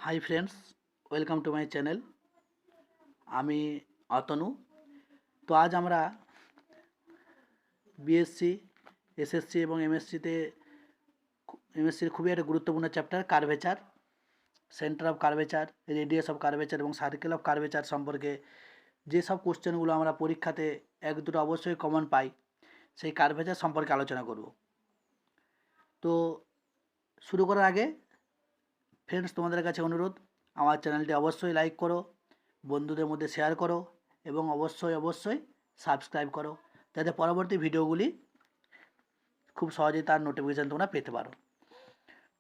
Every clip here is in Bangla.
Hi friends, welcome to my channel. আমি অতনু। তো আজ আমরা বিএসসি, এসএসসি এবং এমএসসির খুবই একটা গুরুত্বপূর্ণ chapter curvature, centre of curvature, radius of curvature এবং সার্কেল অফ কার্ভেচার সম্পর্কে যেসব কোশ্চেনগুলো আমরা পরীক্ষাতে এক দুটো অবশ্যই কমন পাই, সেই কার্ভেচার সম্পর্কে আলোচনা করব। তো শুরু করার আগে ফ্রেন্ডস, তোমাদের কাছে অনুরোধ, আমার চ্যানেলটি অবশ্যই লাইক করো, বন্ধুদের মধ্যে শেয়ার করো এবং অবশ্যই সাবস্ক্রাইব করো, যাতে পরবর্তী ভিডিওগুলি খুব সহজেই তার নোটিফিকেশান তোমরা পেতে পারো।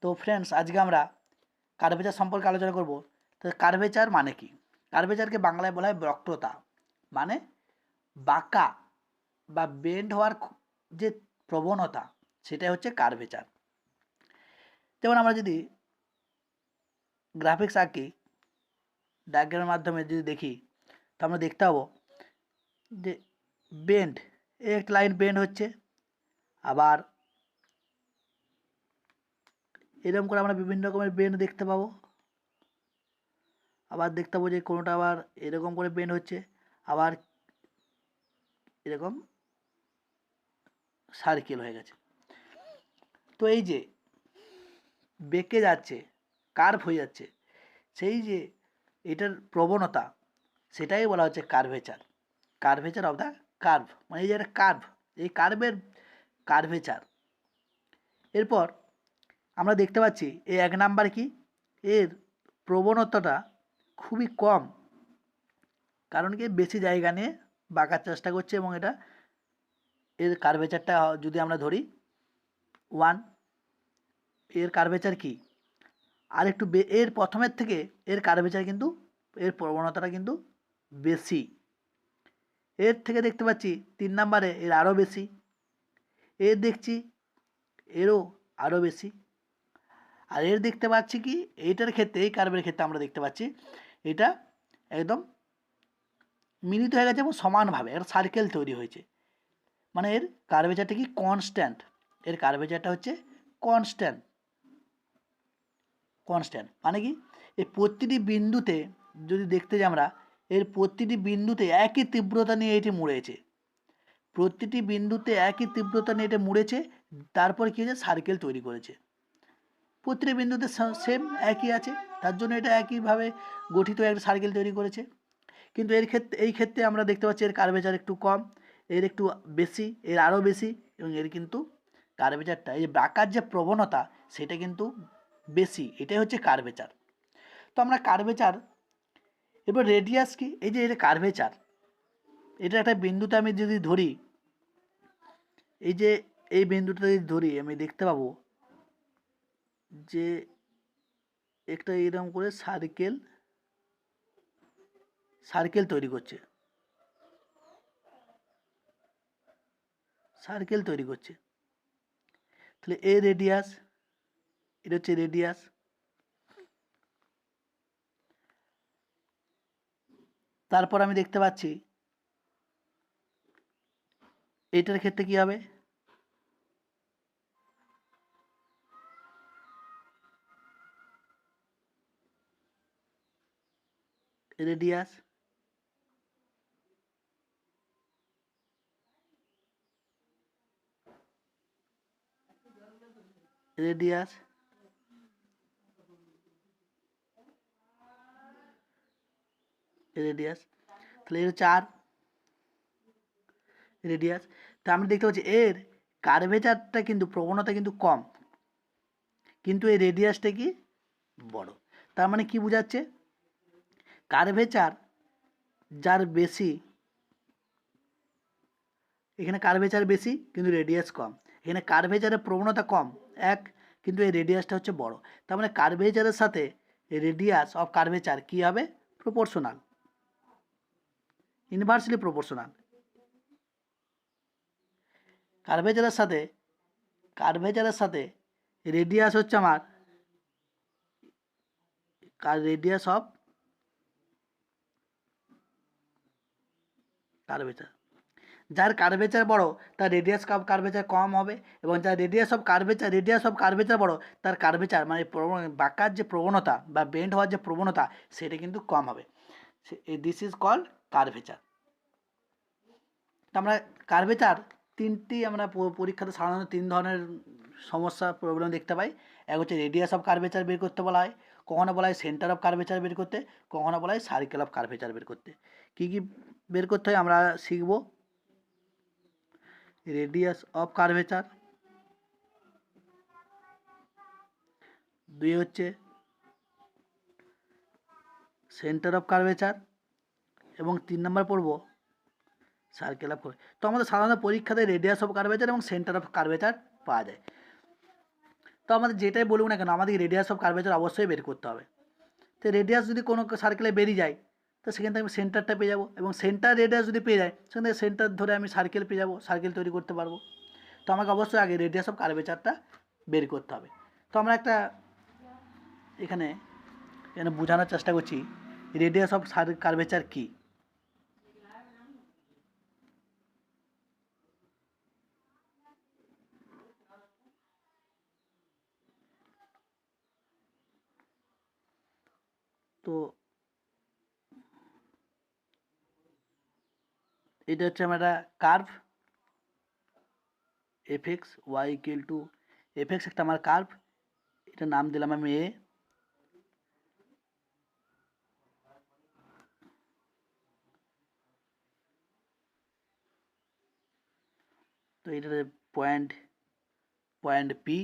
তো ফ্রেন্ডস, আজকে আমরা কার্ভেচার সম্পর্কে আলোচনা করব। তো কার্ভেচার মানে কি? কার্ভেচারকে বাংলায় বলা হয় বক্রতা, মানে বাঁকা বা বেন্ড হওয়ার যে প্রবণতা, সেটাই হচ্ছে কার্ভেচার। যেমন আমরা যদি গ্রাফিক্স আঁকি, ডায়াগ্রামের মাধ্যমে যদি দেখি, তো আমরা দেখতে পাবো যে বেন্ড, এক লাইন বেন্ড হচ্ছে, আবার এরকম করে আমরা বিভিন্ন রকমের বেন্ড দেখতে পাবো। আবার দেখতে পাবো যে কোনোটা আবার এরকম করে বেন্ড হচ্ছে, আবার এরকম সার্কেল হয়ে গেছে। তো এই যে বেঁকে যাচ্ছে, কার্ভ হয়ে যাচ্ছে, সেই যে এটার প্রবণতা, সেটাই বলা হচ্ছে curvature. Curvature of the curve, মানে এই যে একটা কার্ভ, এই কার্ভের কার্ভেচার। এরপর আমরা দেখতে পাচ্ছি এই এক নাম্বার কি, এর প্রবণতাটা খুবই কম, কারণ কি বেশি জায়গা নিয়ে বাঁকার চেষ্টা করছে, এবং এটা এর কার্ভেচারটা যদি আমরা ধরি 1, এর কার্ভেচার কি আর একটু এর প্রথমের থেকে এর কার্ভেচার কিন্তু, এর প্রবণতাটা কিন্তু বেশি। এর থেকে দেখতে পাচ্ছি 3 নাম্বারে এর আরও বেশি, এর দেখছি এরও আরও বেশি, আর এর দেখতে পাচ্ছি কি এইটার ক্ষেত্রে, এই কার্ভের ক্ষেত্রে আমরা দেখতে পাচ্ছি এটা একদম মিলিত হয়ে গেছে এবং সমানভাবে এর সার্কেল তৈরি হয়েছে। মানে এর কার্ভেচারটা কি কনস্ট্যান্ট, এর কার্ভেচারটা হচ্ছে কনস্ট্যান্ট। কনস্ট্যান্ট মানে কি, এই প্রতিটি বিন্দুতে যদি দেখতে যাই আমরা, এর প্রতিটি বিন্দুতে একই তীব্রতা নিয়ে এটি মুড়েছে, প্রতিটি বিন্দুতে একই তীব্রতা নিয়ে এটা মুড়েছে, তারপর কী হয়েছে, সার্কেল তৈরি করেছে। প্রতিটি বিন্দুতে সেম একই আছে, তার জন্য এটা একইভাবে গঠিত একটা সার্কেল তৈরি করেছে। কিন্তু এই ক্ষেত্রে আমরা দেখতে পাচ্ছি এর কার্ভেচার একটু কম, এর একটু বেশি, এর আরও বেশি, এবং এর কিন্তু কার্ভেচারটা, এই বাঁকার যে প্রবণতা, সেটা কিন্তু বেশি। এটাই হচ্ছে কার্ভেচার। তো আমরা কার্ভেচার, এবার রেডিয়াস কি, এই যে এটা কার্ভেচার, এটা একটা বিন্দুতে আমি যদি ধরি, এই যে এই বিন্দুটা যদি ধরি, আমি দেখতে পাবো যে একটা এরকম করে সার্কেল তৈরি করছে, সার্কেল তৈরি করছে। তাহলে এ রেডিয়াস, এটা হচ্ছে রেডিয়াস। তারপর আমি দেখতে পাচ্ছি এইটার ক্ষেত্রে কি হবে, রেডিয়াস, রেডিয়াস, রেডিয়াস। তাহলে এর হচ্ছে আর রেডিয়াস। তা আমরা দেখতে পাচ্ছি এর কার্ভেচারটা কিন্তু, প্রবণতা কিন্তু কম, কিন্তু এই রেডিয়াসটা কি বড়। তার মানে কি বোঝাচ্ছে, কার্ভেচার যার বেশি, এখানে কার্ভেচার বেশি কিন্তু রেডিয়াস কম, এখানে কার্ভেচারের প্রবণতা কম এক, কিন্তু এই রেডিয়াসটা হচ্ছে বড়। তার মানে কার্ভেচারের সাথে রেডিয়াস অফ কার্ভেচার কী হবে, প্রপোর্শনাল, ইনভার্সলি প্রপোর্শনাল। কার্ভেচারের সাথে, কার্ভেচারের সাথে রেডিয়াস হচ্ছে আমার রেডিয়াস অফ কার্ভেচার। যার কার্ভেচার বড় তার রেডিয়াস অফ কার্ভেচার কম হবে, এবং যার রেডিয়াস অফ কার্ভেচার বড় তার কার্ভেচার মানে বাঁকার যে প্রবণতা বা বেন্ড হওয়ার যে প্রবণতা সেটা কিন্তু কম হবে। This is called curvature. তো আমরা কার্ভেচার তিনটি আমরা পরীক্ষাতে সাধারণত তিন ধরনের সমস্যা প্রবলেম দেখতে পাই। এক হচ্ছে রেডিয়াস অফ কার্ভেচার বের করতে বলা হয়, কখনো বলা হয় সেন্টার অফ কার্ভেচার বের করতে, কখনো বলা হয় সার্কেল অফ কার্ভেচার বের করতে। কী কী বের করতে হয় আমরা শিখব। রেডিয়াস অফ কার্ভেচার, দুই হচ্ছে সেন্টার অফ কার্ভেচার, এবং 3 নম্বর পড়ব সার্কেল অফ। তো আমাদের সাধারণত পরীক্ষাতে রেডিয়াস অফ কার্ভেচার এবং সেন্টার অফ কার্ভেচার পাওয়া যায়। তো আমাদের যেটাই বলুক না কেন আমাদের রেডিয়াস অফ কার্ভেচার অবশ্যই বের করতে হবে। তো রেডিয়াস যদি কোনো সার্কেলে বেরিয়ে যায় তো সেখান থেকে আমি সেন্টারটা পেয়ে যাবো, এবং সেন্টার রেডিয়াস যদি পেয়ে যায় সেখান থেকে সেন্টার ধরে আমি সার্কেল পেয়ে যাবো, সার্কেল তৈরি করতে পারবো। তো আমাকে অবশ্যই আগে রেডিয়াস অফ কার্ভেচারটা বের করতে হবে। তো আমরা একটা এখানে এখানে বোঝানোর চেষ্টা করছি রেডিয়াস অফ কার্ভেচার কী। তো এটা হচ্ছে আমার একটা curve f x y equal to f x, একটা আমার কার্ভ, এটা নাম দিলাম আমি এ। তো এটা পয়েন্ট পি,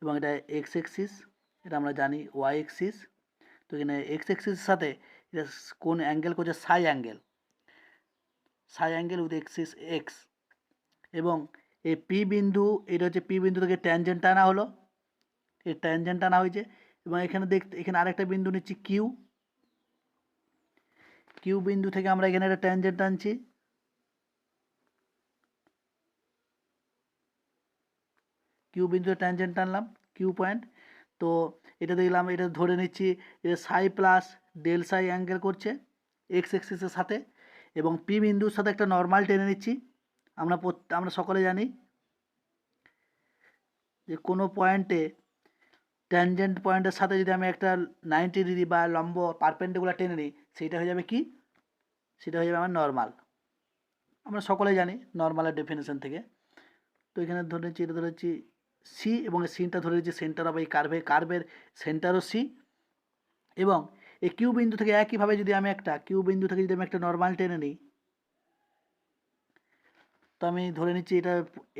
এবং এটা এক্স এক্সিস, এটা আমরা জানি ওয়াই এক্সিস। তো এখানে এক্স এক্সিসের সাথে এটা কোন অ্যাঙ্গেল করছে সাই অ্যাঙ্গেল উইথ এক্সিস এক্স, এবং এই পি বিন্দু, এটা হচ্ছে পি বিন্দু থেকে ট্যানজেন্ট টানা হলো, এই ট্যানজেন্ট টানা হয়েছে। এবং এখানে আরেকটা বিন্দু নিচ্ছি কিউ বিন্দু থেকে আমরা এখানে একটা ট্যানজেন্ট টানছি, কিউ বিন্দুতে ট্যানজেন্ট টানলাম কিউ পয়েন্ট। তো এটা দেখলাম, এটা ধরে নিচ্ছি এটা সাই প্লাস ডেল সাই অ্যাঙ্গেল করছে এক্স এক্সিসের সাথে, এবং পি বিন্দুর সাথে একটা নর্মাল টেনে নিচ্ছি। আমরা সকলে জানি যে কোনো পয়েন্টে ট্যানজেন্ট পয়েন্টের সাথে যদি আমি একটা 90 ডিগ্রি বা লম্ব পারপেন্ডিকুলার টেনে নিই সেইটা হয়ে যাবে কি, সেটা হয়ে যাবে আমার নর্মাল। আমরা সকলে জানি নর্মালের ডেফিনেশন থেকে। তো এখানে ধরে নিচ্ছি, এটা ধরে নিচ্ছি সি, এবং সিনটা ধরে নিচ্ছি সেন্টার অফ এই কার্ভের সেন্টারও সি। এবং এই কিউ বিন্দু থেকে একইভাবে যদি আমি একটা নর্মাল টেনে নিই, তো আমি ধরে নিচ্ছি এটা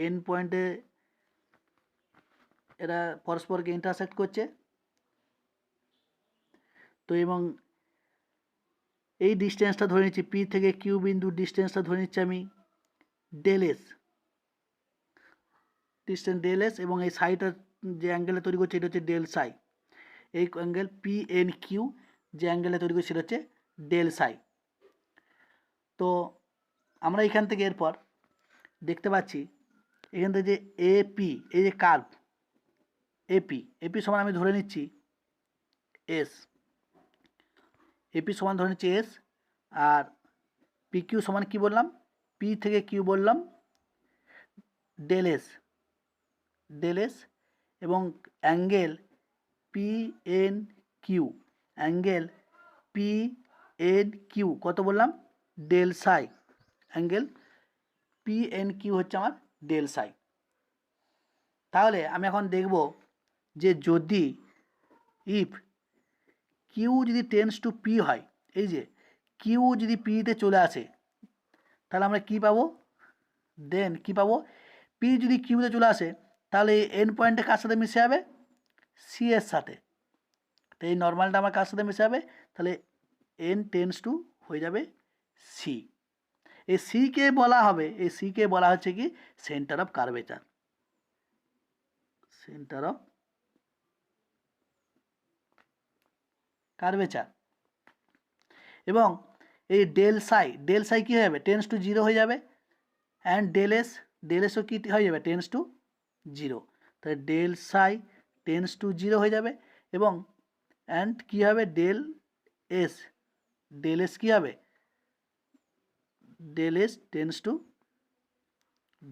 এন পয়েন্টে এরা পরস্পরকে ইন্টারসেক্ট করছে। তো এবং এই ডিস্টেন্সটা ধরে নিচ্ছি পি থেকে কিউ বিন্দুর ডিস্টেন্সটা ধরে নিচ্ছি আমি del s, distance del s, এবং এই সাইটা যে অ্যাঙ্গেলে তৈরি করছে এটা হচ্ছে ডেল সাই। এই অ্যাঙ্গেল পি এন কিউ যে অ্যাঙ্গেলে তৈরি করছে সেটা হচ্ছে ডেল সাই। তো আমরা এখান থেকে এরপর দেখতে পাচ্ছি এখান থেকে যে এপি, এই যে কার্ভ এপি সমান আমি ধরে নিচ্ছি এস, এপি সমান ধরে নিচ্ছি এস, আর পি কিউ সমান কী বললাম, পি থেকে কিউ বললাম ডেল এস, এবং অ্যাঙ্গেল পি এন কিউ কত বললাম ডেল সাই, অ্যাঙ্গেল পি এন কিউ হচ্ছে আমার ডেল সাই। তাহলে আমি এখন দেখব যে যদি ইফ কিউ যদি টেন্স টু পি হয়, এই যে কিউ যদি পিতে চলে আসে তাহলে আমরা কি পাবো, পি যদি কিউতে চলে আসে তাহলে এন পয়েন্টে কার সাথে মিশে যাবে, সি এর সাথে। তো এই নর্মালটা আমার কার সাথে মিশে যাবে, তাহলে এন টেন্স টু হয়ে যাবে সি। এই সিকে বলা হচ্ছে কি সেন্টার অফ কার্ভেচার, এবং এই ডেল সাই কী হয়ে যাবে, টেন্স টু জিরো হয়ে যাবে, অ্যান্ড ডেল এসও কী হয়ে যাবে, টেন্স টু জিরো। তাহলে del psi tends to zero হয়ে যাবে, এবং অ্যান্ড কী হবে ডেল এস কী হবে, del s tends to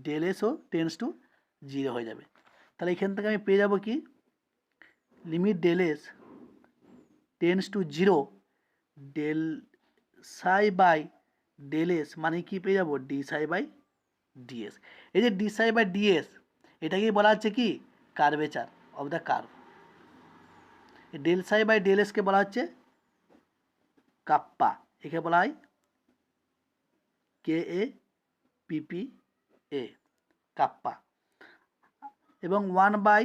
del এসও টেন্স টু জিরো হয়ে যাবে। তাহলে এখান থেকে আমি পেয়ে যাব কি, limit del s tends to zero, del psi by del s মানে কি পেয়ে যাবো, ডি সাই বাই ডিএস। এই যে ডি সাই বাই ডিএস এটাকেই বলা হচ্ছে কি, curvature of the curve. Del psi by del এসকে বলা হচ্ছে কাপ্পা, একে বলা হয় কে এ পিপি এ, কাপ্পা। এবং 1 বাই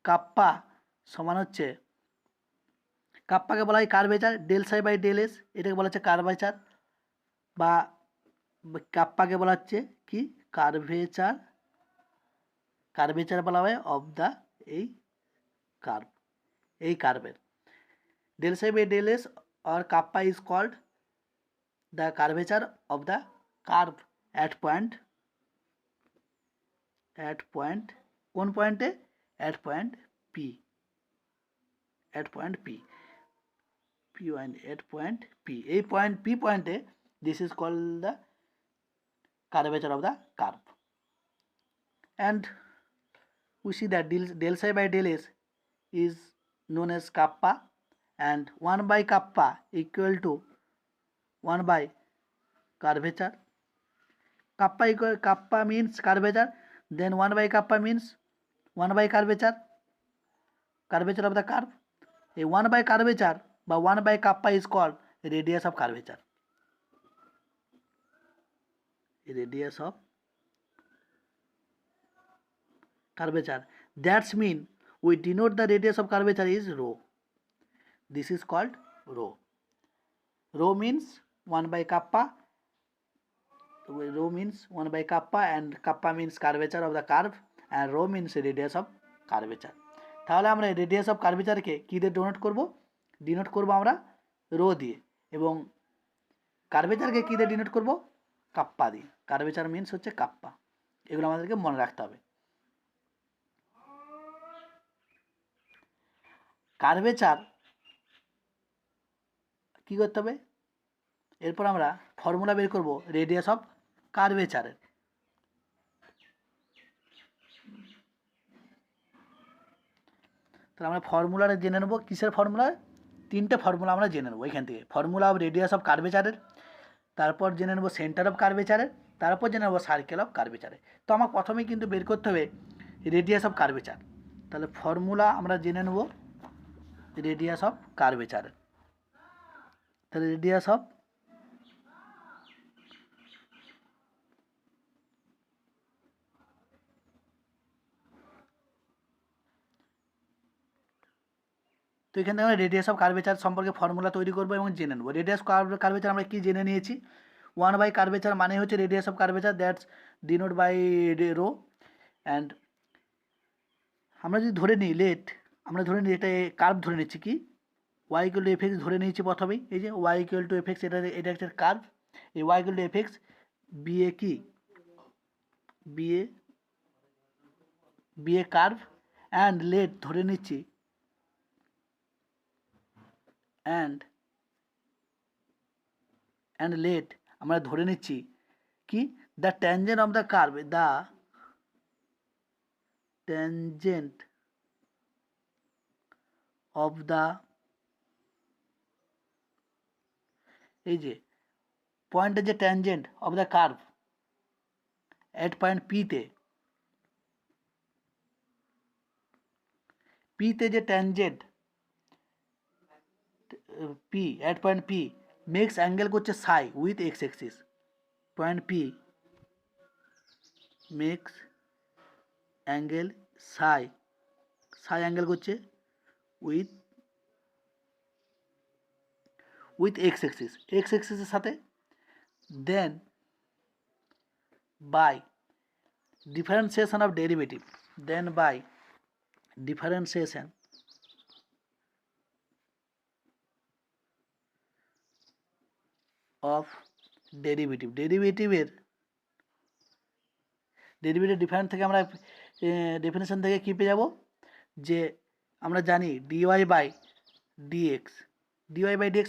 কাপ্পা সমান হচ্ছে, কাপ্পাকে বলা হয় curvature, del psi by del s এটাকে বলা হচ্ছে কার্ভেচার, বা কাপ্পাকে বলা হচ্ছে কি, কার্ভেচার, কার্ভেচার বলা হয় অফ দ্য এই কার্ভ, এই কার্ভের। Del psi by del s or kappa is called the curvature of the curve at point, কোন পয়েন্টে, at point P, at point P, at point P, এই পয়েন্ট P পয়েন্টে this is called the curvature of the curve. And we see that del psi by del s is known as kappa, and 1 by kappa equal to 1 by curvature. Kappa means curvature, then 1 by kappa means 1 by curvature, curvature of the curve. A 1 by curvature বা 1 by kappa is called radius of curvature, radius of curvature. That's mean we denote the radius of curvature is rho. This is called rho. Rho means 1 by kappa, rho means 1 by kappa, and kappa means curvature of the curve, and rho means radius of curvature. তাহলে আমরা রেডিয়াস অফ কার্ভেচারকে কী দিয়ে ডিনোট করবো আমরা রো দিয়ে, এবং কার্ভেচারকে কী দিয়ে ডিনোট করবো, কাপ্পা দিয়ে। কার্ভেচার মিন্স হচ্ছে কাপ্পা, এগুলো আমাদেরকে মনে রাখতে হবে। কার্ভেচার কী করতে হবে, এরপর আমরা ফর্মুলা বের করব রেডিয়াস অফ কার্ভেচারের। তাহলে আমরা ফর্মুলাটা জেনে নেবো, কিসের ফর্মুলা, তিনটে ফর্মুলা আমরা জেনে নেবো এখান থেকে। ফর্মুলা অফ রেডিয়াস অফ কার্ভেচারের, তারপর জেনে নেবো সেন্টার অফ কার্ভেচারের, তারপর জেনে নেবো সার্কেল অফ কার্ভেচারের। তো আমার প্রথমেই কিন্তু বের করতে হবে রেডিয়াস অফ কার্ভেচার। তাহলে ফর্মুলা আমরা জেনে নেবো রেডিয়াস অফ কার্ভেচারের। তাহলে রেডিয়াস অফ, তো এখান থেকে আমরা রেডিয়াস অফ কার্ভেচার সম্পর্কে ফর্মুলা তৈরি করবো এবং জেনে নেবো। রেডিয়াস কার্ভেচার আমরা কি জেনে নিয়েছি, 1 বাই কার্ভেচার মানে হচ্ছে radius of curvature, that's denote by rho. And আমরা যদি ধরে নিই আমরা ধরে নিই এটা কার্ভ ধরে নিচ্ছি কি, y equal to f x ধরে নিয়েছি প্রথমেই, এই যে y equal to f x, এটা একটা কার্ভ, এই y equal to f x, be a কি, বিএ কার্ভ, অ্যান্ড লেট ধরে নিচ্ছি, অ্যান্ড লেট আমরা ধরে নিচ্ছি কি, the tangent of the curve, the tangent of the, এই যে পয়েন্টের যে tangent of the curve at point পিতে যে tangent P at point P makes angle করছে psi with x axis, point P makes angle psi angle করছে উইথ এক্স এক্সিসের সাথে, then by differentiation of derivative, of ডেরিভেটিভের ডিফারেন্স থেকে আমরা ডেফিনেশন থেকে কী পেয়ে যাব, যে আমরা জানি ডিওয়াই বাই ডিএক্স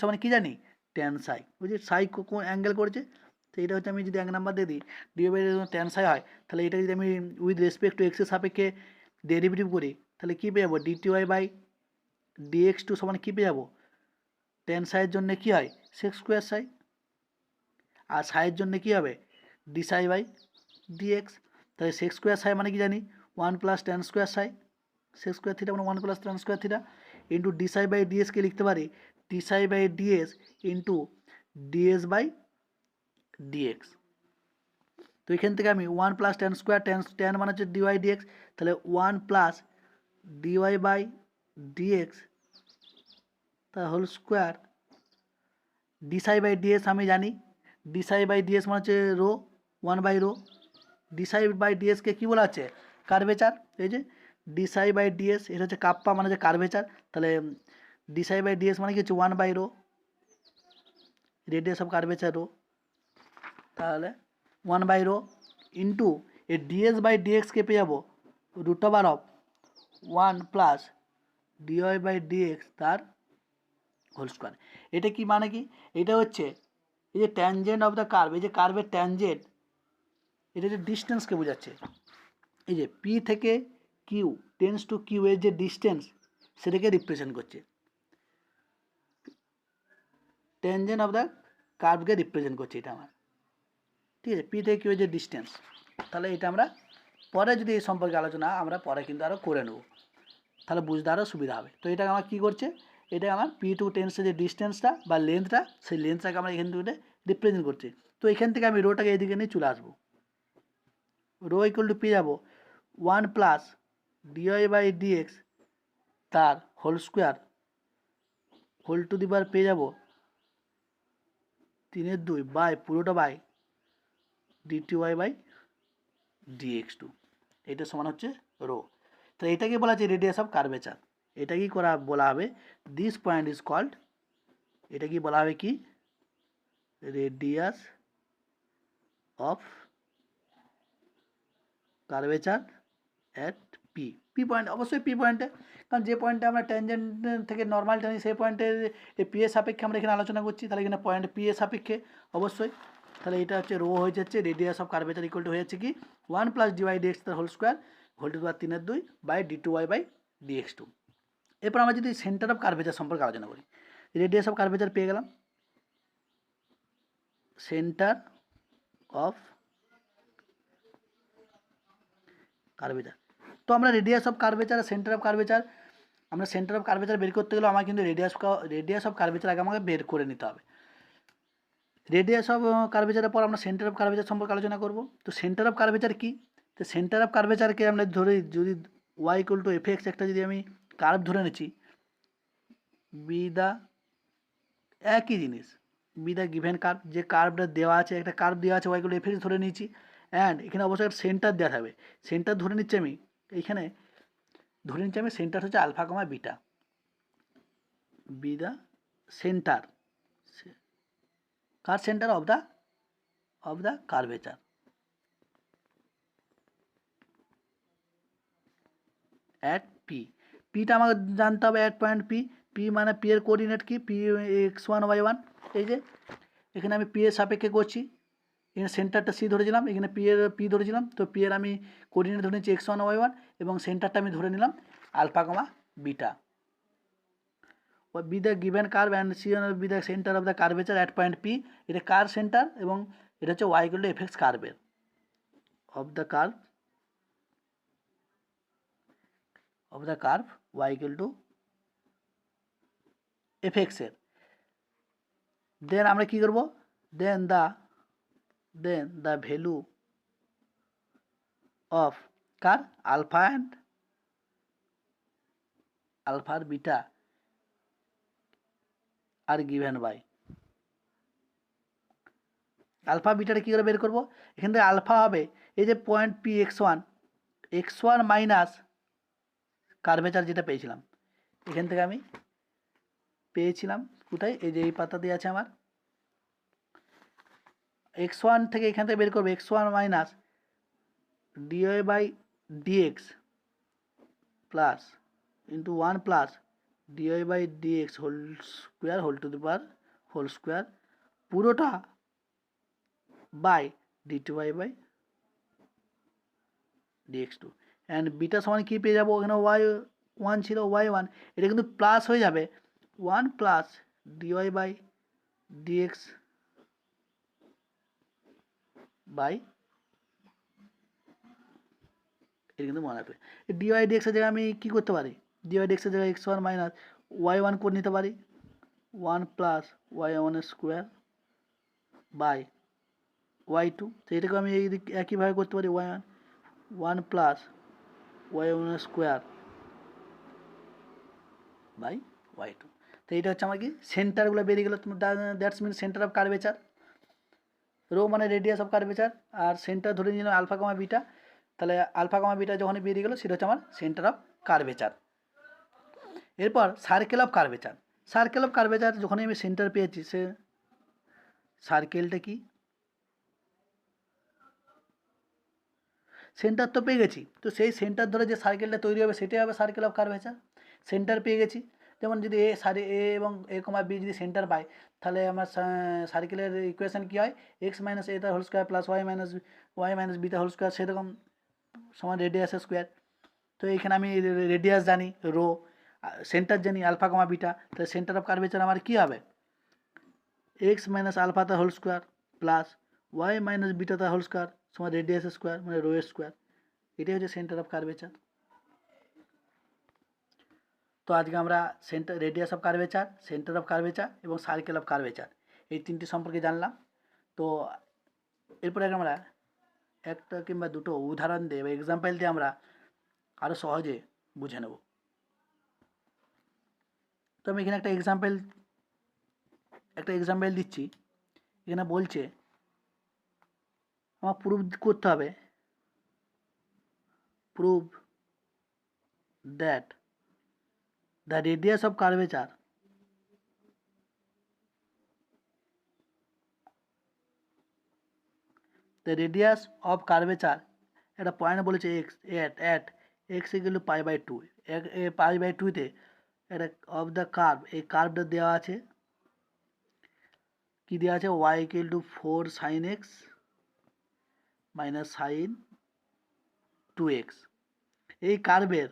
মানে কী জানি, ট্যান সাই, বুঝলি সাই কোন অ্যাঙ্গেল করেছে, তো এটা হচ্ছে আমি যদি 1 নাম্বার দিয়ে দিই ডিওয়াই বাই ট্যান সাই হয়, তাহলে এটা যদি আমি উইথ রেসপেক্ট টু এক্সের সাপেক্ষে ডেরিভেটিভ করি, তাহলে কী পেয়ে যাবো, ডিটিওয়াই বাই ডিএক্স টু সমান কী পেয়ে যাবো, ট্যান সাইয়ের জন্য কী হয় সেক্স স্কোয়ার সাই, আর সাইয়ের জন্য কী হবে ডি সাই বাই ডিএক্স। তাহলে সেক্স স্কোয়ার সাই মানে কি জানি 1 plus tan square psi, sec square theta মানে 1 plus tan square theta into d psi by ডিএসকে লিখতে পারি d psi by ds into ds by dx. তো এখান থেকে আমি 1 প্লাস ট্যান স্কোয়ার, ট্যান মানে হচ্ছে ডিওয়াই ডিএক্স, তাহলে 1 প্লাস ডিওয়াই বাই ডিএক্স তার whole square, d psi by ds আমি জানি ডিসাই বাই ডিএস মানে হচ্ছে rho 1 by rho, d psi by ডিএসকে কী বলা হচ্ছে কার্ভেচার, এই যে ডিসাই বাই ডিএস এটা হচ্ছে কাপ্পা মানে হচ্ছে কার্ভেচার, তাহলে ডিসাই বাই ডিএস মানে কি হচ্ছে 1 by rho, radius of curvature rho, তাহলে 1 by rho into a ds by ডিএক্সকে পেয়ে যাবো root over of 1 plus dy by dx তার হোল স্কোয়ার। এটা কি মানে কি, এটা হচ্ছে এই যে ট্যানজেন্ট অফ দ্য কার্ভ, এই যে কার্ভের ট্যানজেন্ট, এটা যে ডিস্টেন্সকে বোঝাচ্ছে, এই যে পি থেকে কিউ টেন্স টু কিউ এর যে ডিস্টেন্স সেটাকে রিপ্রেজেন্ট করছে, ট্যানজেন্ট অফ দ্য কার্ভকে রিপ্রেজেন্ট করছে এটা আমার, ঠিক আছে, পি থেকে কিউ এর যে ডিস্টেন্স। তাহলে এটা আমরা পরে যদি এই সম্পর্কে আলোচনা আমরা পরে কিন্তু আরও করে নেব, তাহলে বুঝতে আরও সুবিধা হবে। তো এটা আমার কী করছে, এটা আমার পি টু টেন্সের যে ডিস্টেন্সটা বা লেন্থটা, সেই লেন্থটাকে আমরা এখান থেকে রিপ্রেজেন্ট করছি। তো এখান থেকে আমি রোটাকে এদিকে নিয়ে চলে আসবো, রো ইকুয়াল টু পেয়ে যাবো 1 প্লাস ডিওয়াই বাই ডিএক্স তার whole square whole to the power পেয়ে যাবো 3/2 বাই পুরোটা by d two y by dx two, এটা সমান হচ্ছে রো। তো এটাকে বলা হচ্ছে রেডিয়াস অফ কার্ভেচার, এটা কি করা বলা হবে দিস পয়েন্ট ইজ কল্ড, এটা কি বলা হবে কি radius of curvature at P, P point, অবশ্যই পি পয়েন্টে, কারণ যে পয়েন্টে আমরা ট্যানজেন্ট থেকে নর্মাল টানি সেই পয়েন্টে পি এর সাপেক্ষে আমরা এখানে আলোচনা করছি, তাহলে এখানে পয়েন্ট পি এর সাপেক্ষে অবশ্যই, তাহলে এটা হচ্ছে রো হয়ে যাচ্ছে radius of curvature equal to হয়ে যাচ্ছে কি 1 প্লাস ডিওয়াই ডিএক্স তার whole square whole to the power 3/2 by d two y by dx two. এরপর আমরা যদি সেন্টার অফ কার্ভেচার সম্পর্কে আলোচনা করি, রেডিয়াস অফ কার্ভেচার পেয়ে গেলাম, সেন্টার অফ কার্ভেচার। তো আমরা radius of curvature centre of curvature, আমরা সেন্টার অফ কার্ভেচার বের করতে গেলে আমার কিন্তু রেডিয়াস অফ কার্ভেচার আগে আমাকে বের করে নিতে হবে। রেডিয়াস অফ কার্ভেচারের পর আমরা সেন্টার অফ কার্ভেচার সম্পর্কে আলোচনা করব। তো সেন্টার অফ কার্ভেচার কি, তো সেন্টার অফ কার্ভেচারকে আমরা ধরে যদি y equal to f x একটা যদি আমি কার্ভ ধরে নিচ্ছি, বি দা একই জিনিস বি দা গিভেন কার্ভ, যে কার্ভটা দেওয়া আছে একটা কার্ভ দেওয়া আছে y equal to f x ধরে নিয়েছি, অ্যান্ড এখানে অবশ্যই একটা সেন্টার দেওয়া থাকবে, সেন্টার ধরে নিচ্ছি আমি, এইখানে ধরে নিচ্ছি আমি সেন্টার হচ্ছে alpha comma beta, be the centre কার centre of the curvature at P, পিটা আমাকে জানতে হবে অ্যাট পয়েন্ট পি, পি মানে পি এর কোঅর্ডিনেট কি পি x1 y1, এই যে এখানে আমি পি এর সাপেক্ষে করছি, এখানে সেন্টারটা সি ধরেছিলাম, এখানে পি ধরেছিলাম, তো পি এর আমি কোঅর্ডিনেট ধরে নিচ্ছি x1 y1 এবং সেন্টারটা আমি ধরে নিলাম alpha comma beta, be the given curve and C be the centre of the curvature at point P, এটা কার সেন্টার এবং এটা হচ্ছে y equal to f x কার্ভের of the curve y equal to fx এর, দেন আমরা কি করব, দেন দ্য ভ্যালু অফ কার আলফা অ্যান্ড আলফা আর বিটা আর গিভেন বাই, আলফা বিটাটা কী করে বের করব, এখান থেকে আলফা হবে এই যে point P x1 minus curvature যেটা পেয়েছিলাম, এখান থেকে আমি পেয়েছিলাম কোথায়, এই যে এই পাতা দিয়ে আছে আমার, x1 থেকে এখান থেকে বের করবো x1 minus dy by dx plus into 1 plus dy by dx whole to the power whole square পুরোটা by d2y by dx2 and beta সমান কী পেয়ে যাবো, ওখানে y1 ছিল y1, এটা কিন্তু প্লাস হয়ে যাবে 1 plus dy by dx by, এটা কিন্তু মনে রাখবে। dy dx এর জায়গায় আমি কী করতে পারি, dy dx এর জায়গায় x1 মাইনাস y1 করে নিতে পারি 1 plus y1 square by y2, তো এটাকে আমি এই দিক একইভাবে করতে পারি y1 plus y1 square by y2। তো এইটা হচ্ছে আমার কি সেন্টারগুলো বেরিয়ে গেলো, that's mean centre of curvature. Rho মানে রেডিয়াস অফ কার্ভেচার, আর সেন্টার ধরে নিলাম আলফা কমা বিটা, তাহলে আলফা কমা বিটা যখনই বেরিয়ে গেলো সেটা হচ্ছে আমার সেন্টার অফ কার্ভেচার। এরপর circle of curvature, circle of curvature যখনই আমি সেন্টার পেয়েছি, সে সার্কেলটা কি, সেন্টার তো পেয়ে গেছি, তো সেই সেন্টার ধরে যে সার্কেলটা তৈরি হবে সেটাই হবে সার্কেল অফ কার্ভেচার। সেন্টার পেয়ে গেছি, যেমন যদি এ এবং এ কমা বি যদি সেন্টার পাই, তাহলে আমার সার্কেলের ইকুয়েশন কী হয়, এক্স মাইনাস এটা whole square plus y minus beta whole square, সেরকম সমান রেডিয়াসের স্কোয়ার। তো এখানে আমি রেডিয়াস জানি রো, সেন্টার জানি আলফা কমা বিটা, তাহলে সেন্টার অফ কার্ভেচার আমার কী হবে, এক্স মাইনাস আলফাটা whole square plus y minus বিটাটা হোল স্কোয়ার সমান রেডিয়াস স্কোয়ার মানে রো স্কোয়ার, এটাই হচ্ছে সেন্টার অফ কার্ভেচার। তো আজকে আমরা radius of curvature, centre of curvature এবং সার্কেল অফ কার্ভেচার এই তিনটি সম্পর্কে জানলাম। তো এরপরে আমরা একটা কিংবা দুটো উদাহরণ দিয়ে বা এক্সাম্পল দিয়ে আমরা আরও সহজে বুঝে নেব। তো আমি এখানে একটা এক্সাম্পল দিচ্ছি। এখানে বলছে আমার প্রুভ করতে হবে, prove that the radius of curvature একটা পয়েন্ট বলেছে x at x equal to pi by two, pi by টুতে একটা অফ দ্য কার্ভ, এই কার্ভটা দেওয়া আছে, কি দেওয়া আছে, y equal to 4 sine x minus sine 2x। এই কার্ভের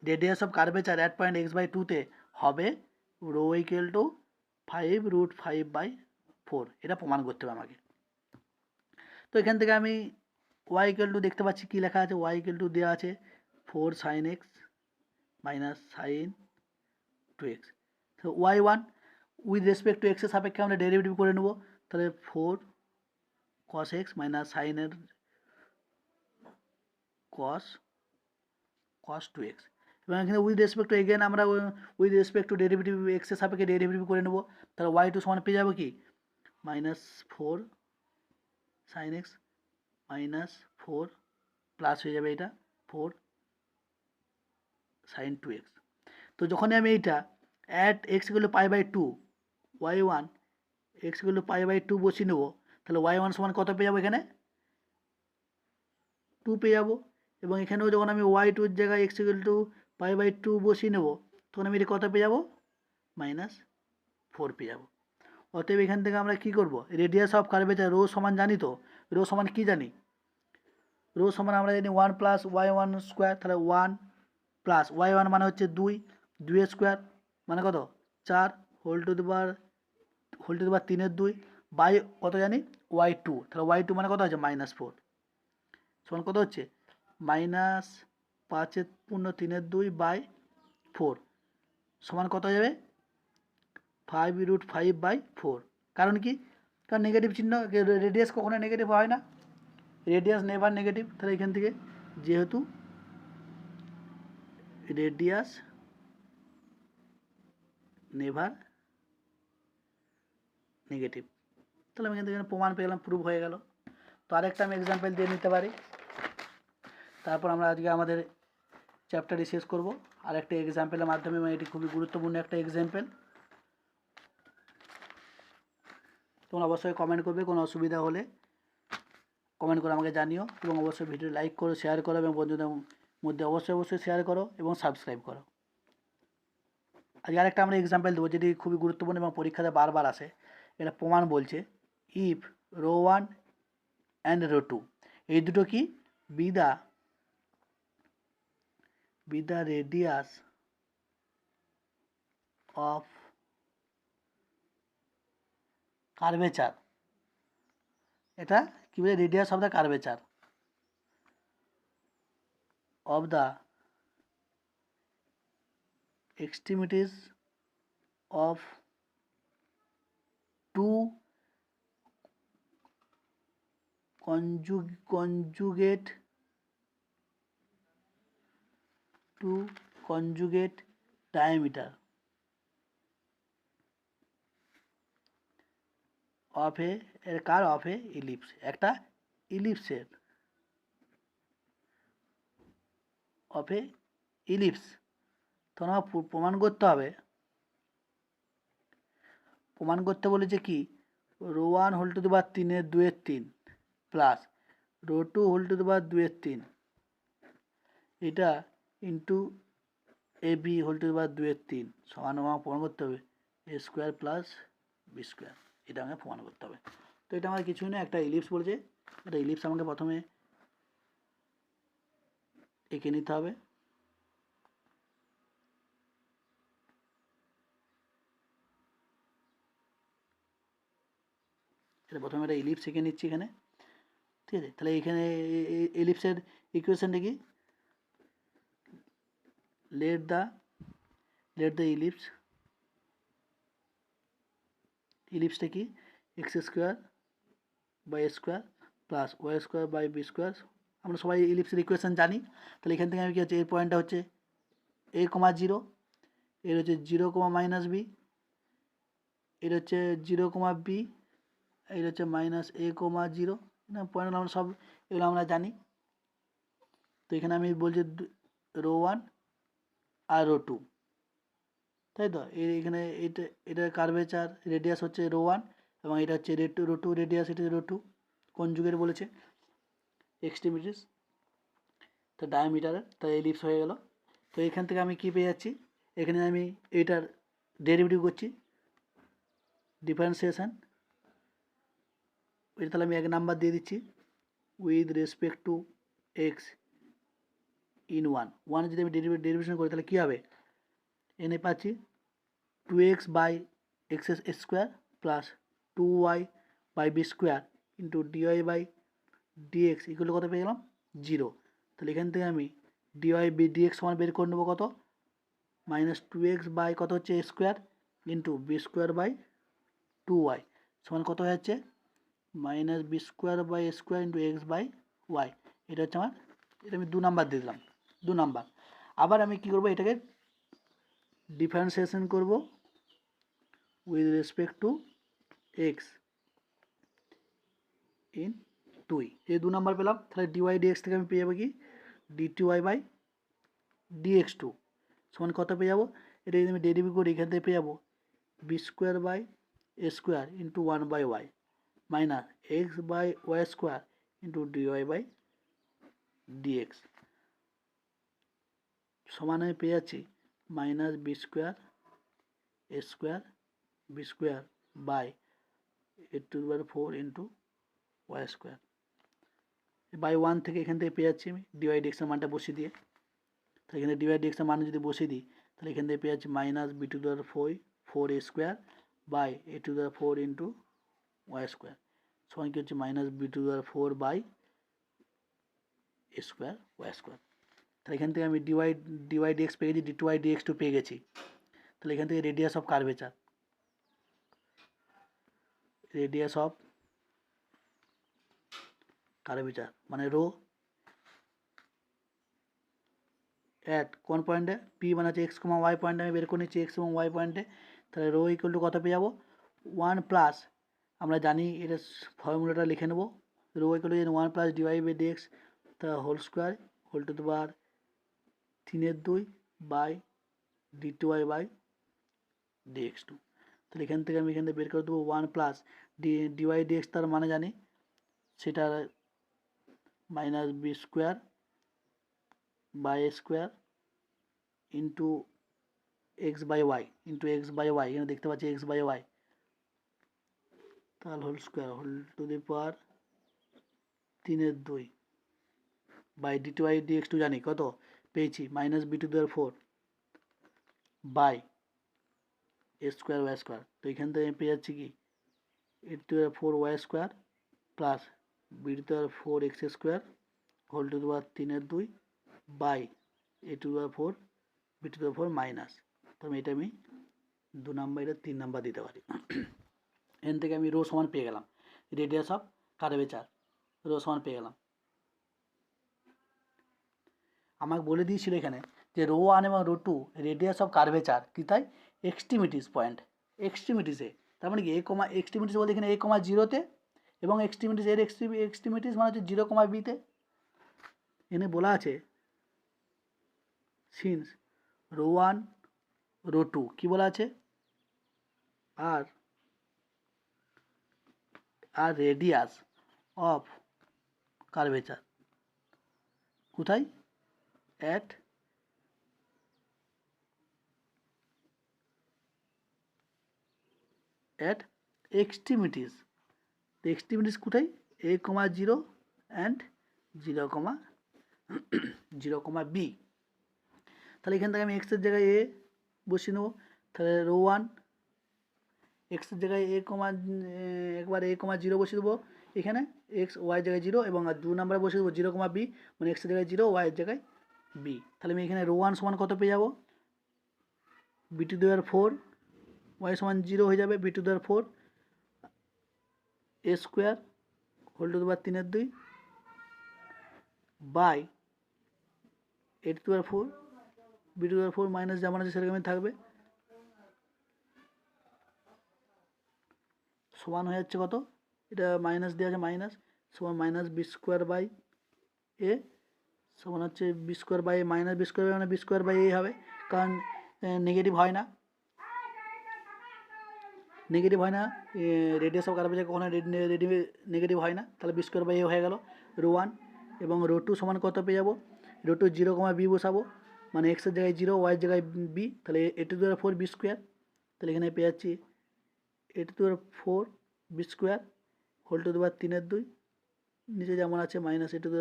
radius of curvature at point x by টুতে হবে রো ইকুয়াল টু 5√5/4, এটা প্রমাণ করতে হবে আমাকে। তো এখান থেকে আমি y ইকুয়াল টু দেখতে পাচ্ছি কী লেখা আছে, y ইকুয়াল টু দেওয়া আছে 4 sine x minus sine 2x। তো y1 উইথ রেসপেক্ট টু এক্সের সাপেক্ষে আমরা ডেরিভেটিভ করে নেব, তাহলে 4 cos x মাইনাস সাইনের cos 2x, এবং এখানে উইথ রেসপেক্ট টু এগেন আমরা উইথ রেসপেক্ট টু ডেরিভেটিভ এক্সের সাপেক্ষে ডেরিভেটিভ করে নেব, তাহলে y2 সমান পেয়ে যাবো কি minus 4 sine x minus 4 plus হয়ে যাবে এটা 4 সাইন 2x। তো যখনই আমি এইটা at x equal to pi by two y1 x equal to pi by two বসিয়ে নেবো, তাহলে y1 সমান কত পেয়ে যাবো, এখানে 2 পেয়ে যাবো, এবং এখানেও যখন আমি y2 এর জায়গায় x equal to pi by two বসিয়ে নেবো, তখন আমি এটা কত পেয়ে যাবো -4 পেয়ে যাবো। অতএব এখান থেকে আমরা কি করব, রেডিয়াস অফ কার্ভেচার রো সমান জানি, তো রো সমান কি জানি, রো সমান আমরা জানি 1 প্লাস y1 স্কোয়ার, তাহলে 1 প্লাস y1 মানে হচ্ছে 2 স্কোয়ার মানে কত 4 whole to the power 3/2 by কত জানি y2, তাহলে y2 মানে কত হচ্ছে -4 সমান কত হচ্ছে -5/3/2 সমান কত হয়ে যাবে 5√5/4। কারণ কি, কারণ নেগেটিভ চিহ্ন, রেডিয়াস কখনো নেগেটিভ হয় না, রেডিয়াস নেভার নেগেটিভ, তাহলে এখান থেকে যেহেতু রেডিয়াস নেভার নেগেটিভ, তাহলে আমি এখান থেকে প্রমাণ পেয়ে গেলাম, প্রুভ হয়ে গেল। তো আরেকটা আমি এক্সাম্পল দিয়ে নিতে পারি, তারপর আমরা আজকে আমাদের চ্যাপ্টারটি শেষ করব আরেকটা এক্সাম্পলের মাধ্যমে, এবং এটি খুবই গুরুত্বপূর্ণ একটা এক্সাম্পল। তোমরা অবশ্যই কমেন্ট করবে, কোনো অসুবিধা হলে কমেন্ট করে আমাকে জানিও, এবং অবশ্যই ভিডিও লাইক করো, শেয়ার করো, এবং বন্ধুদের মধ্যে অবশ্যই শেয়ার করো এবং সাবস্ক্রাইব করো। আজকে আরেকটা আমরা এক্সাম্পল দেবো যেটি খুবই গুরুত্বপূর্ণ এবং পরীক্ষাতে বারবার আসে, এটা প্রমাণ বলছে, if rho 1 and rho two, এই দুটো কি be the radius of curvature, এটা কি বলে radius of the curvature of the extremities of two conjugate diameter of a কার অফ এ ইলিপস, একটা ইলিপসের অফ এ ইলিপস। তখন আমার প্রমাণ করতে বলেছে কি rho one whole to the power 3/2 plus rho two whole to the power 2/3 এটা into a b whole to the power 2/3 সমান আমাকে প্রমাণ করতে হবে a square plus b square, এটা আমাকে প্রমাণ করতে হবে। তো এটা আমার কিছুই না, একটা ইলিপস বলেছে, এটা ইলিপস আমাকে প্রথমে এঁকে নিতে হবে। এটা প্রথমে একটা ইলিপস এঁকে নিচ্ছি এখানে, ঠিক আছে। তাহলে এখানে ইলিপসের ইকুয়েশনটা কি, let the ellipse কি x square by square plus y square by b square, আমরা সবাই ইলিপসের ইকুয়েশন জানি। তাহলে এখান থেকে আমি কি হচ্ছে এর পয়েন্টটা হচ্ছে a, 0, এর হচ্ছে 0, -b, এর হচ্ছে 0, b, এর হচ্ছে -a, 0, না পয়েন্টগুলো আমরা সব এগুলো আমরা জানি। তো এখানে আমি বলছি রো ওয়ান আর রো টু, তাই তো। এখানে এটা কার্ভেচার রেডিয়াস হচ্ছে রো ওয়ান এবং এটা হচ্ছে রো টু রেডিয়াস, এটা রো টু কনজুগেট বলেছে এক্সট্রিমিটিস, তো ডায়ামিটারের, তাই এলিপস হয়ে গেল। তো এখান থেকে আমি কি পেয়ে যাচ্ছি, এখানে আমি এটার ডেরিভেটিভ করছি ডিফারেন্সিয়েশন, এটা তাহলে আমি 1 নাম্বার দিয়ে দিচ্ছি with respect to x in one যদি আমি ডেরিভেশন করি তাহলে কী হবে, এনে পাচ্ছি 2x by x square plus 2y by b square into dy by dx equal কত পেয়ে গেলাম 0। তাহলে এখান থেকে আমি ডিওয়াই বি ডিএক্স সমান বের করে নেবো কত, -2x বাই কত হচ্ছে a square into b square by 2y সমান কত হয়ে যাচ্ছে -b square by a square into x by y. এটা হচ্ছে আমার, এটা আমি 2 নাম্বার দিয়ে দিলাম 2 নাম্বার। আবার আমি কি করব, এটাকে ডিফারেন্সিয়েশন করব with respect to x in 2, এই 2 নাম্বার পেলাম। তাহলে ডিওয়াই ডিএক্স থেকে আমি পেয়ে যাবো কি ডিটিওয়াই বাই ডিএক্স টু সমান কত পেয়ে যাবো, এটা যদি আমি ডেরিভেটিভ করি এখান থেকে পেয়ে যাবো b square by a square into 1 by y minus x by y square into dy by dx সমান আমি পেয়ে যাচ্ছি -b square a square b square by a to the power 4 into y square by 1 থেকে এখান থেকে পেয়ে যাচ্ছি আমি ডিওয়াই ডিএক্সের মানটা বসিয়ে দিয়ে। তাহলে এখানে ডিওয়াই ডিএক্সের মান যদি বসিয়ে দিই তাহলে এখান থেকে পেয়ে যাচ্ছি -b to the power 4 a square by a to the power 4 into y square সমান কি হচ্ছে -b to the power 4 by a square y square. তাহলে এখান থেকে আমি ডিওয়াই ডিএক্স পেয়ে গেছি, ডিওয়াই ডিএক্স টু পেয়ে গেছি। তাহলে এখান থেকে রেডিয়াস অফ কার্ভেচার মানে রো অ্যাট কোন পয়েন্টে পি মানে হচ্ছে এক্স কমা ওয়াই পয়েন্টে আমি বের করে নিচ্ছি এক্স এবং ওয়াই পয়েন্টে। তাহলে রো ইকুয়াল টু কত পেয়ে যাবো 1 প্লাস, আমরা জানি এটা ফর্মুলাটা লিখে নেবো, rho equal to 1 plus dy by dx তা whole square whole to the power 3/2 by d two y by dx two. তাহলে এখান থেকে আমি এখান থেকে বের করে দেবো 1 প্লাস ডিওয়াই ডিএক্স তার মানে জানি সেটা -b square by square into x by y এখানে দেখতে পাচ্ছি এক্স বাই ওয়াই তাহলে whole square whole to the power 3/2 by dy/dx জানি কত পেয়েছি -b⁴ বাই a² তো এখান থেকে আমি পেয়ে যাচ্ছি কি a⁴y² plus b⁴x² whole to the power 3/2 by a⁴ b⁴ minus. তো এটা আমি 2 নাম্বার, এটা 3 নাম্বার দিতে পারি। এখান থেকে আমি রো সমান পেয়ে গেলাম, রেডিয়াস অফ কার্ভেচার রো সমান পেয়ে গেলাম। আমাকে বলে দিয়েছিল এখানে যে রো 1 এবং রো 2 রেডিয়াস অফ কার্ভেচার কি তাই এক্সট্রিমিটিস পয়েন্ট, এক্সট্রিমিটিসে, তার মানে কি এক্সট্রিমিটিস বলতে এখানে a,0তে এবং এক্সট্রিমিটিস এর এক্সট্রিমিটিস মানে হচ্ছে 0,bতে। এখানে বলা আছে সিন্স রো 1 রো 2 কি বলা আছে আর রেডিয়াস অফ কার্ভেচার কোথায় at extremities, the extremities কোথায় a,0 and 0,b। তাহলে এখান থেকে আমি x এর জায়গায় a বসিয়ে নেব, তাহলে রো 1 x এর জায়গায় একবার a,0 বসিয়ে দেবো, এখানে x y জায়গায় 0 এবং 2 নাম্বারে বসিয়ে দেবো 0,b, মানে x এর জায়গায় 0 y এর জায়গায় b। তাহলে আমি এখানে রো 1 সমান কত পেয়ে যাবো b⁴ y সমান 0 হয়ে যাবে, b⁴ a² whole to the power 3/2 by a⁴ b⁴ minus যেমন আছে সেরকমই থাকবে, সমান হয়ে যাচ্ছে কত, এটা মাইনাস দেওয়া আছে মাইনাস সমান -b² সমান হচ্ছে b² মাইনাস b² মানে b² হবে, কারণ নেগেটিভ হয় না, রেডিয়াস অফ কার্ভেচার কখনো নেগেটিভ হয় না, তাহলে b² হয়ে গেল রো 1। এবং রো 2 সমান কত পেয়ে যাবো, রো 2 0,b বসাবো, মানে x এর জায়গায় 0 y এর জায়গায় b, তাহলে a⁴ b², তাহলে এখানে পেয়ে যাচ্ছি a⁴ b² whole to the power 3/2 নিচে যেমন আছে মাইনাস a⁴ b⁴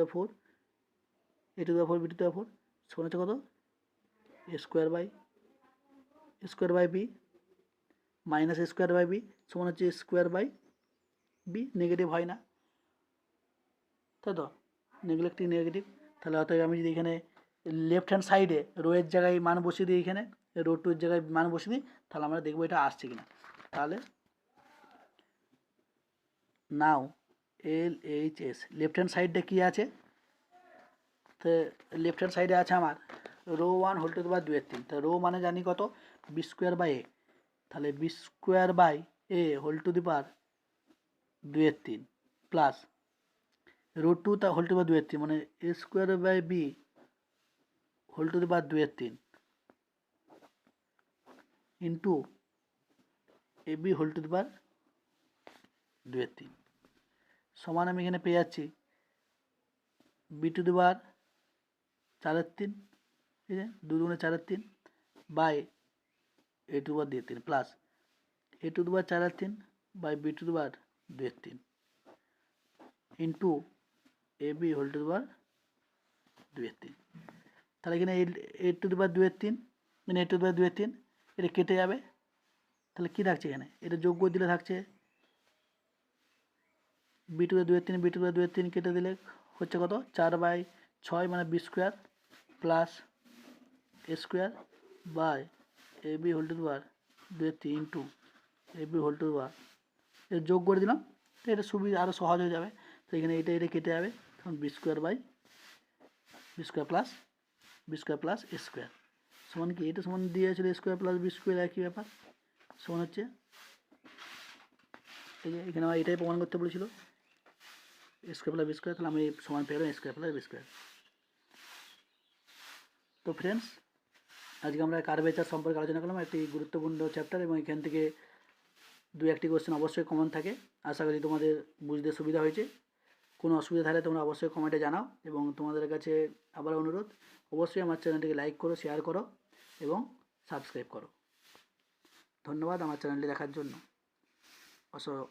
সমান হচ্ছে কত a² b minus a² b সমান হচ্ছে a²b, নেগেটিভ হয় না, তাই তো নেগেটিভ। তাহলে অতএব আমি যদি এখানে লেফট হ্যান্ড সাইডে রো এর জায়গায় মান বসিয়ে দিই, এখানে রো 2 এর জায়গায় মান বসিয়ে দিই, তাহলে আমরা দেখবো এটা আসছে কিনা। তাহলে নাও LHS লেফট হ্যান্ড সাইডে কি আছে, তো লেফট হ্যান্ড সাইডে আছে আমার rho 1 whole to the power 2/3, তো রো মানে জানি কত b²/a, তাহলে b²/a whole to the power 2/3 plus rho 2 তা হোল টু দি পাওয়ার 2/3 মানে a²/b whole to the power 2/3 into ab whole to the power 2/3 সমান আমি এখানে পেয়ে যাচ্ছি b² 4/3, ঠিক আছে 2 × 4/3 by a² plus a² 4/3 by b² 2/3 into ab whole to the power 2/3। তাহলে এখানে a² 2/3 মানে a² 2/3 এটা কেটে যাবে, তাহলে কি থাকছে এখানে, এটা যোগ করে দিলে থাকছে b² 2/3 কেটে দিলে হচ্ছে কত 4/6 মানে b² plus a² by ab whole to the power 2/3 into ab whole to the power, এটা যোগ করে দিলাম, তো এটা সুবিধা আরও সহজ হয়ে যাবে, তো এখানে এটা কেটে যাবে, তখন b² প্লাস a² সমান কি, এটা সমান দিয়ে ছিল a² প্লাস b² একই ব্যাপার, সমান হচ্ছে এই যে এখানে আমার এটাই প্রমাণ করতে বলেছিল a² প্লাস b², তাহলে আমি সমান পেয়ে গেলাম a² প্লাস b²। তো ফ্রেন্ডস, আজকে আমরা কার্ভেচার সম্পর্কে আলোচনা করলাম, একটি গুরুত্বপূর্ণ চ্যাপ্টার, এবং এখান থেকে 2-1টি কোশ্চেন অবশ্যই কমন থাকে। আশা করি তোমাদের বুঝতে সুবিধা হয়েছে। কোনো অসুবিধা থাকলে তোমরা অবশ্যই কমেন্টে জানাও, এবং তোমাদের কাছে আবার অনুরোধ, অবশ্যই আমার চ্যানেলটিকে লাইক করো, শেয়ার করো এবং সাবস্ক্রাইব করো। ধন্যবাদ আমার চ্যানেলটি দেখার জন্য,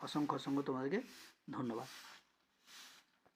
অসংখ্য তোমাদেরকে ধন্যবাদ।